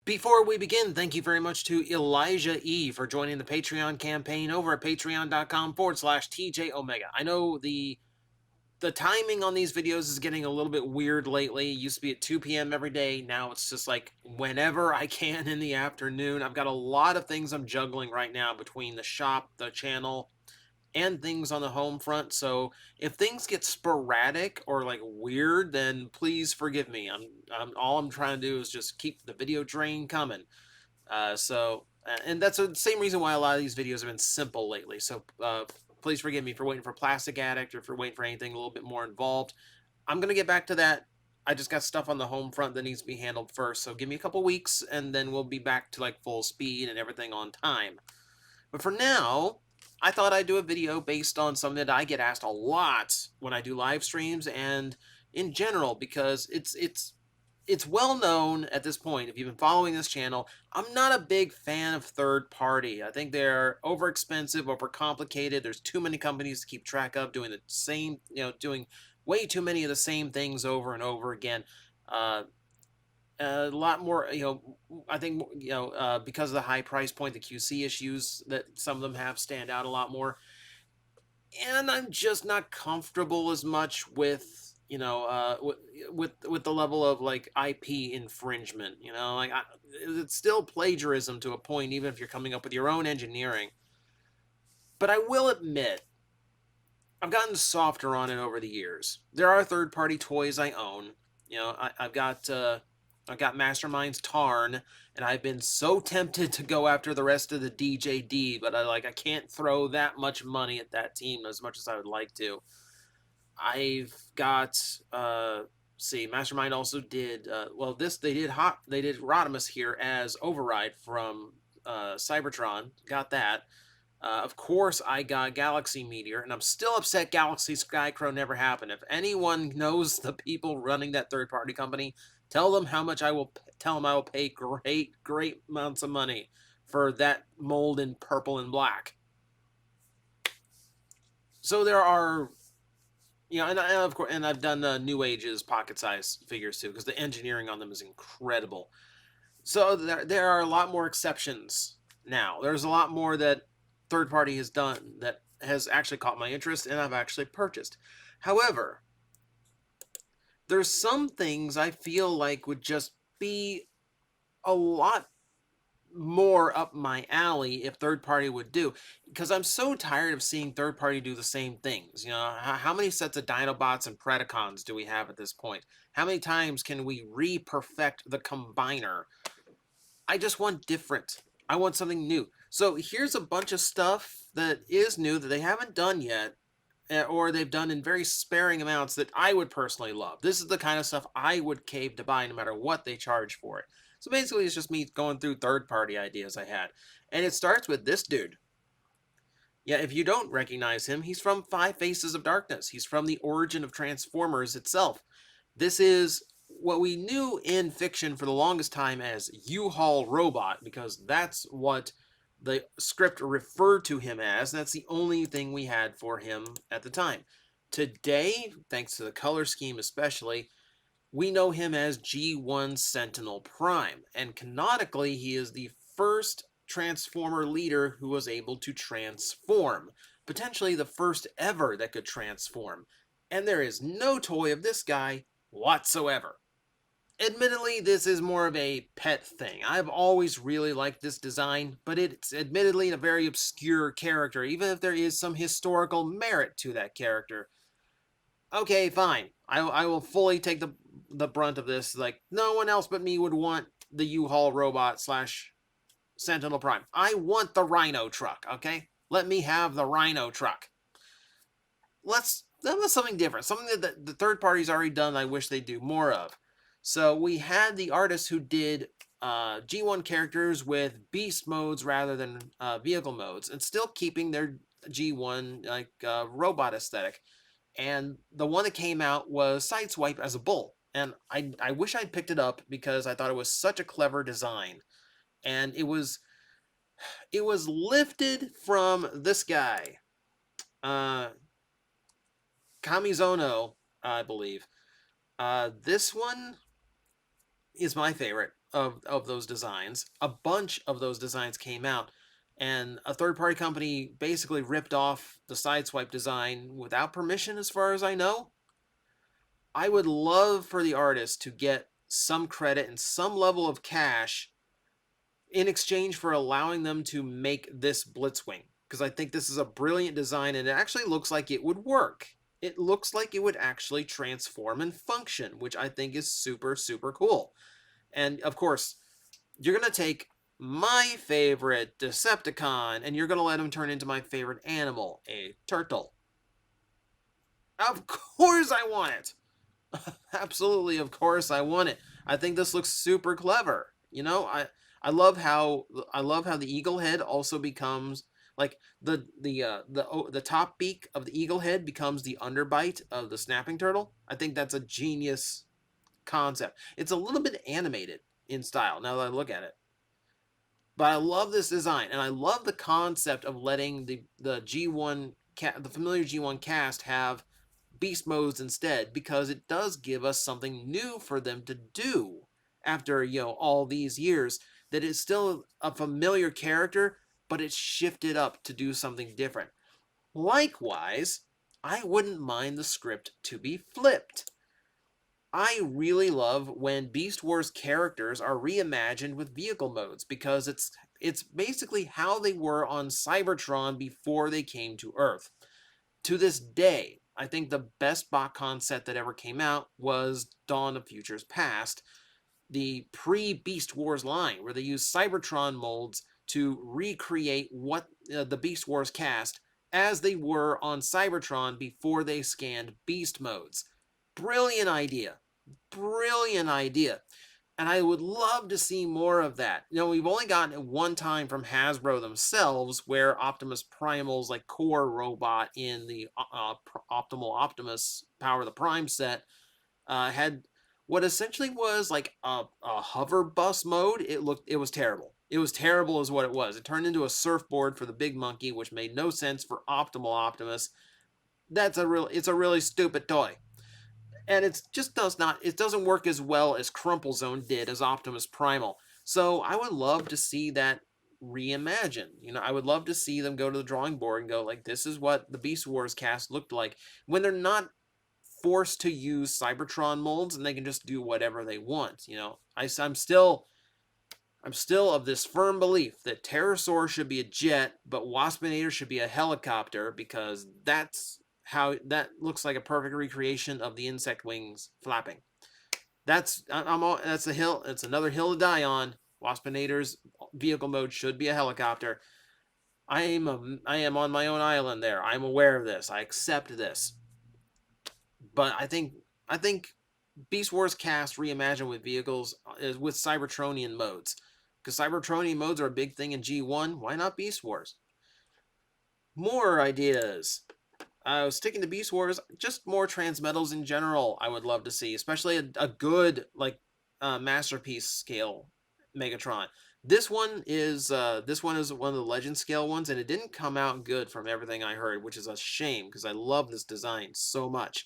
Before we begin, thank you very much to Elijah E. for joining the Patreon campaign over at patreon.com/TJOmega. I know the timing on these videos is getting a little bit weird lately. It used to be at 2 p.m. every day. Now it's just like whenever I can in the afternoon. I've got a lot of things I'm juggling right now between the shop, the channel, and things on the home front. So if things get sporadic or like weird, then please forgive me. I'm all I'm trying to do is just keep the video drain coming. And that's the same reason why a lot of these videos have been simple lately. So please forgive me for waiting for Plastic Addict or for waiting for anything a little bit more involved. I'm gonna get back to that. I just got stuff on the home front that needs to be handled first. So give me a couple weeks, and then we'll be back to like full speed and everything on time. But for now, I thought I'd do a video based on something that I get asked a lot when I do live streams and in general because it's well known at this point. If you've been following this channel, I'm not a big fan of third party. I think they're over expensive, over complicated. There's too many companies to keep track of doing the same, doing way too many of the same things over and over again. Uh, a lot more, I think, because of the high price point, the QC issues that some of them have stand out a lot more. And I'm just not comfortable as much with, with the level of like IP infringement. It's still plagiarism to a point, even if you're coming up with your own engineering. But I will admit, I've gotten softer on it over the years. There are third-party toys I own. I've got Mastermind's Tarn, and I've been so tempted to go after the rest of the DJD, but I can't throw that much money at that team as much as I would like to. I've got see, Mastermind also did they did Rodimus here as Override from Cybertron. Got that. Of course, I got Galaxy Meteor, and I'm still upset Galaxy Skycrow never happened. If anyone knows the people running that third-party company, tell them how much I will tell them I will pay great amounts of money for that mold in purple and black. So there are, and of course, and I've done New Ages pocket-size figures too, because the engineering on them is incredible. So there are a lot more exceptions now. There's a lot more that third party has done that has actually caught my interest and I've actually purchased. However, there's some things I feel like would just be a lot more up my alley if third party would do, because I'm so tired of seeing third party do the same things. How many sets of Dinobots and Predacons do we have at this point? How many times can we re-perfect the combiner? I just want different. I want something new. So here's a bunch of stuff that is new that they haven't done yet, or they've done in very sparing amounts that I would personally love. This is the kind of stuff I would cave to buy no matter what they charge for it. So basically, it's just me going through third-party ideas I had. And it starts with this dude. Yeah, if you don't recognize him, he's from Five Faces of Darkness. He's from the origin of Transformers itself. This is what we knew in fiction for the longest time as U-Haul Robot, because that's what the script referred to him as. That's the only thing we had for him at the time. Today, thanks to the color scheme especially, we know him as G1 Sentinel Prime, and canonically, he is the first Transformer leader who was able to transform, potentially the first ever that could transform. And there is no toy of this guy whatsoever. Admittedly, this is more of a pet thing. I've always really liked this design, but it's admittedly a very obscure character, even if there is some historical merit to that character. Okay, fine. I will fully take the brunt of this. Like, no one else but me would want the U-Haul robot slash Sentinel Prime. I want the Rhino truck, okay? Let me have the Rhino truck. That was something different. Something that the third party's already done I wish they'd do more of. So we had the artists who did G1 characters with beast modes rather than vehicle modes, and still keeping their G1 robot aesthetic. And the one that came out was Sideswipe as a bull. And I wish I'd picked it up because I thought it was such a clever design. And it was lifted from this guy, uh, Kamizono, I believe. This one is my favorite. of those designs. A bunch of those designs came out, and a third party company basically ripped off the Sideswipe design without permission, as far as I know. I would love for the artist to get some credit and some level of cash in exchange for allowing them to make this Blitzwing, because I think this is a brilliant design and it actually looks like it would work. It looks like it would actually transform and function, which I think is super, super cool. And of course, you're going to take my favorite Decepticon and you're going to let him turn into my favorite animal, a turtle. Of course I want it. Absolutely, of course I want it. I think this looks super clever. I love how the eagle head also becomes like the top beak of the eagle head becomes the underbite of the snapping turtle. I think that's a genius concept. It's a little bit animated in style now that I look at it. But I love this design, and I love the concept of letting the G1 the familiar G1 cast have beast modes instead, because it does give us something new for them to do after all these years. That is still a familiar character, but it's shifted up to do something different. Likewise, I wouldn't mind the script to be flipped. I really love when Beast Wars characters are reimagined with vehicle modes, because it's basically how they were on Cybertron before they came to Earth. To this day, I think the best BotCon set that ever came out was Dawn of Futures Past, the pre-Beast Wars line, where they used Cybertron molds to recreate what the Beast Wars cast as they were on Cybertron before they scanned beast modes. Brilliant idea. Brilliant idea. And I would love to see more of that. We've only gotten it one time from Hasbro themselves, where Optimus Primal's core robot in the Optimal Optimus Power the Prime set had what essentially was a hover bus mode. It was terrible. It was terrible is what it was. It turned into a surfboard for the big monkey, which made no sense for Optimal Optimus. It's a really stupid toy. And it doesn't work as well as Crumple Zone did as Optimus Primal. So I would love to see that reimagined. I would love to see them go to the drawing board and go this is what the Beast Wars cast looked like when they're not forced to use Cybertron molds and they can just do whatever they want. I'm still of this firm belief that Pterosaur should be a jet, but Waspinator should be a helicopter, because that looks like a perfect recreation of the insect wings flapping. That's a hill. It's another hill to die on. Waspinator's vehicle mode should be a helicopter. I am on my own island there. I'm aware of this. I accept this. But I think Beast Wars cast reimagined with vehicles is with Cybertronian modes, because Cybertronian modes are a big thing in G1. Why not Beast Wars? More ideas. Sticking to Beast Wars, just more Transmetals in general. I would love to see, especially a good masterpiece scale Megatron. This one is one of the Legend scale ones, and it didn't come out good from everything I heard, which is a shame, because I love this design so much.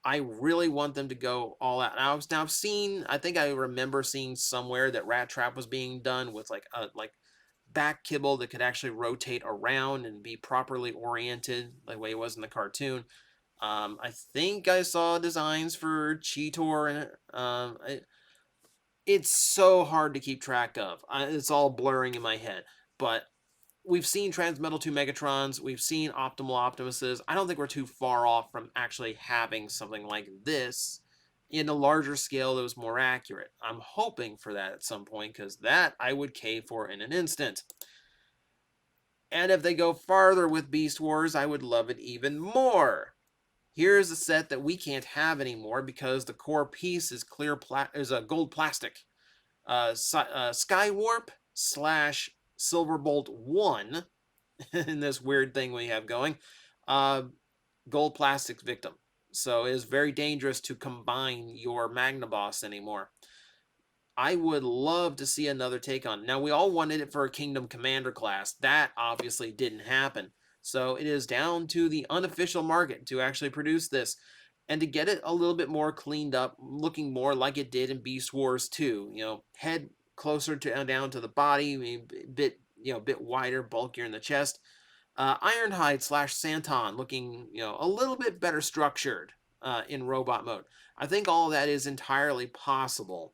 I really want them to go all out. I've seen, I think I remember seeing somewhere that Rat Trap was being done with back kibble that could actually rotate around and be properly oriented the way it was in the cartoon. I think I saw designs for Cheetor, and it's so hard to keep track of. It's all blurring in my head. But we've seen Transmetal 2 Megatrons, we've seen Optimal Optimuses. I don't think we're too far off from actually having something like this in a larger scale that was more accurate. I'm hoping for that at some point, because that I would cave for in an instant. And if they go farther with Beast Wars, I would love it even more. Here's a set that we can't have anymore because the core piece is a gold plastic. Skywarp / Silverbolt 1 in this weird thing we have going. Gold plastic victim. So it is very dangerous to combine your Magnaboss anymore. I would love to see another take on it. Now, we all wanted it for a Kingdom Commander class. That obviously didn't happen. So it is down to the unofficial market to actually produce this. and to get it a little bit more cleaned up, looking more like it did in Beast Wars 2. Head closer to down to the body, maybe a bit bit wider, bulkier in the chest. Ironhide slash Santon looking a little bit better structured in robot mode. I think all of that is entirely possible,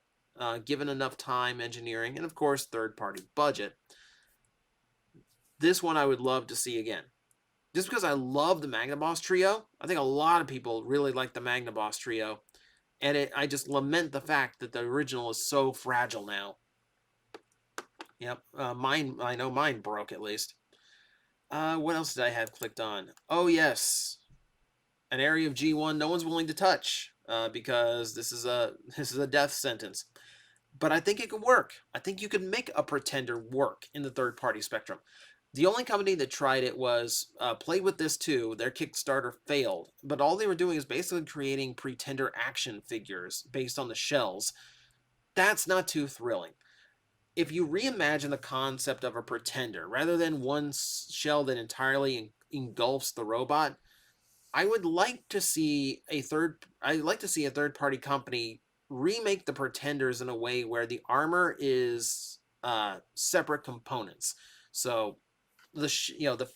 given enough time, engineering, and of course third party budget. This one I would love to see again. Just because I love the Magnaboss trio, I think a lot of people really like the Magnaboss trio, and I just lament the fact that the original is so fragile now. Yep, I know mine broke at least. What else did I have clicked on? Oh yes, an area of G1 no one's willing to touch because this is a death sentence. But I think it could work. I think you could make a pretender work in the third party spectrum. The only company that tried it was Play With This Too. Their Kickstarter failed, but all they were doing is basically creating pretender action figures based on the shells. That's not too thrilling. If you reimagine the concept of a pretender rather than one shell that entirely engulfs the robot, I would like to see I'd like to see a third party company remake the pretenders in a way where the armor is separate components. So the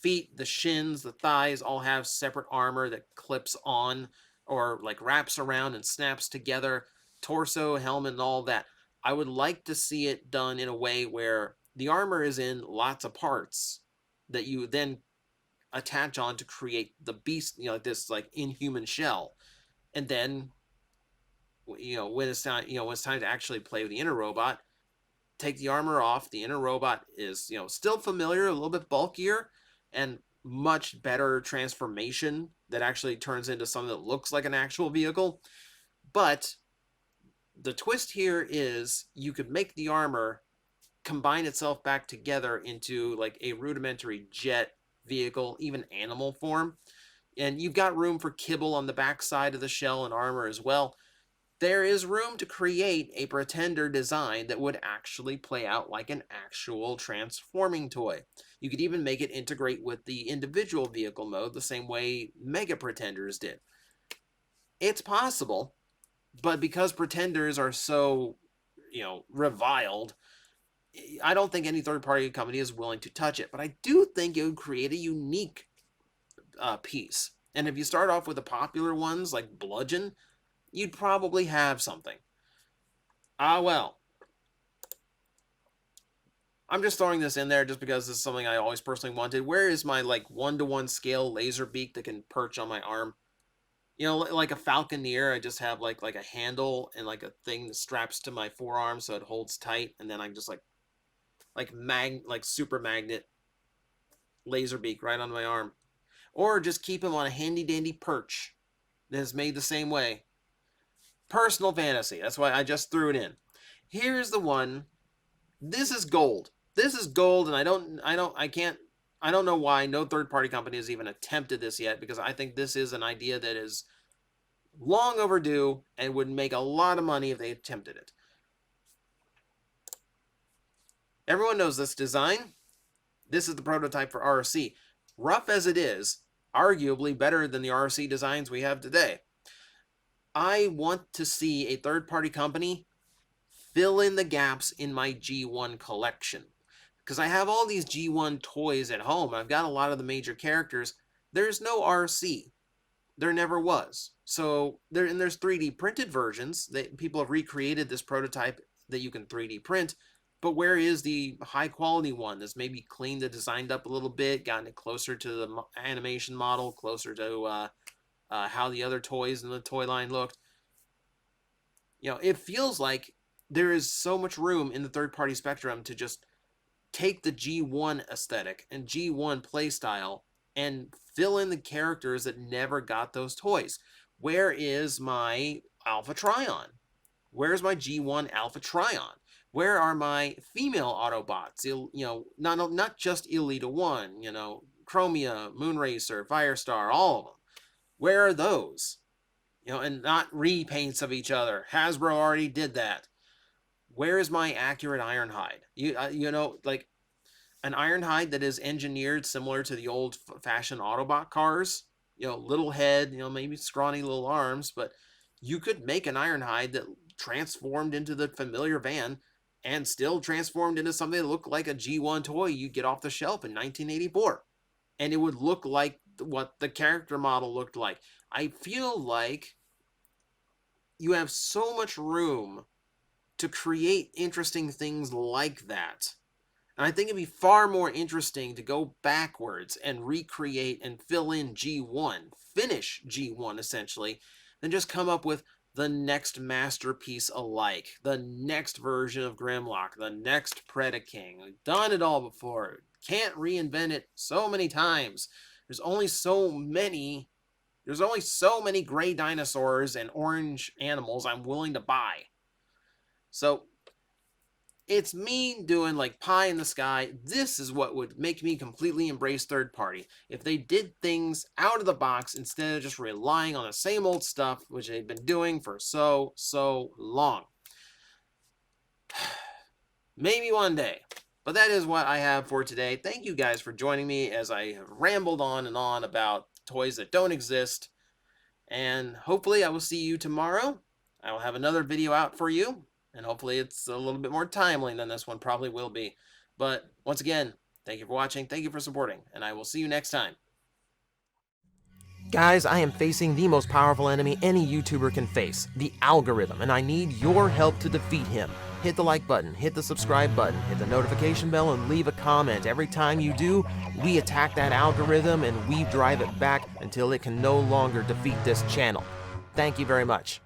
feet, the shins, the thighs all have separate armor that clips on or like wraps around and snaps together. Torso, helmet, and all that. I would like to see it done in a way where the armor is in lots of parts that you then attach on to create the beast, this like inhuman shell. And then when it's time, when it's time to actually play with the inner robot, take the armor off. The inner robot is, still familiar, a little bit bulkier, and much better transformation that actually turns into something that looks like an actual vehicle. But the twist here is you could make the armor combine itself back together into like a rudimentary jet vehicle, even animal form. And you've got room for kibble on the backside of the shell and armor as well. There is room to create a pretender design that would actually play out like an actual transforming toy. You could even make it integrate with the individual vehicle mode the same way Mega Pretenders did. It's possible, but because pretenders are so, reviled, I don't think any third party company is willing to touch it. But I do think it would create a unique piece. And if you start off with the popular ones like Bludgeon, you'd probably have something. Well. I'm just throwing this in there just because this is something I always personally wanted. Where is my like 1-to-1 scale laser beak that can perch on my arm? Like a falconeer, I just have like a handle and like a thing that straps to my forearm so it holds tight, and then I'm just like super magnet laser beak right on my arm. Or just keep him on a handy dandy perch that is made the same way. Personal fantasy. That's why I just threw it in. Here's the one. This is gold. This is gold, and I don't know why no third party company has even attempted this yet, because I think this is an idea that is long overdue and would make a lot of money if they attempted it. Everyone knows this design. This is the prototype for RC. Rough as it is, arguably better than the RC designs we have today. I want to see a third party company fill in the gaps in my G1 collection. Because I have all these G1 toys at home. I've got a lot of the major characters. There's no RC. There never was. So there's 3D printed versions that people have recreated this prototype that you can 3D print. But where is the high quality one that's maybe cleaned the designed up a little bit, gotten it closer to the animation model, closer to how the other toys in the toy line looked? It feels like there is so much room in the third party spectrum to just take the G1 aesthetic and G1 playstyle and fill in the characters that never got those toys. Where is my Alpha Trion? Where's my G1 Alpha Trion? Where are my female Autobots? Not just Elita 1, Chromia, Moonracer, Firestar, all of them. Where are those? And not repaints of each other. Hasbro already did that. Where is my accurate Ironhide? Like an Ironhide that is engineered similar to the old fashioned Autobot cars. little head, maybe scrawny little arms, but you could make an Ironhide that transformed into the familiar van and still transformed into something that looked like a G1 toy you'd get off the shelf in 1984. And it would look like what the character model looked like. I feel like you have so much room to create interesting things like that. And I think it'd be far more interesting to go backwards and recreate and fill in G1, finish G1 essentially, than just come up with the next masterpiece alike, the next version of Grimlock, the next Predaking. We've done it all before. Can't reinvent it so many times. There's only so many gray dinosaurs and orange animals I'm willing to buy. So it's me doing like pie in the sky. This is what would make me completely embrace third party. If they did things out of the box instead of just relying on the same old stuff, which they've been doing for so long. Maybe one day. But that is what I have for today. Thank you guys for joining me as I have rambled on and on about toys that don't exist. And hopefully I will see you tomorrow. I will have another video out for you. And hopefully it's a little bit more timely than this one probably will be. But once again, thank you for watching, thank you for supporting, and I will see you next time. Guys, I am facing the most powerful enemy any YouTuber can face, the algorithm, and I need your help to defeat him. Hit the like button, hit the subscribe button, hit the notification bell, and leave a comment. Every time you do, we attack that algorithm and we drive it back until it can no longer defeat this channel. Thank you very much.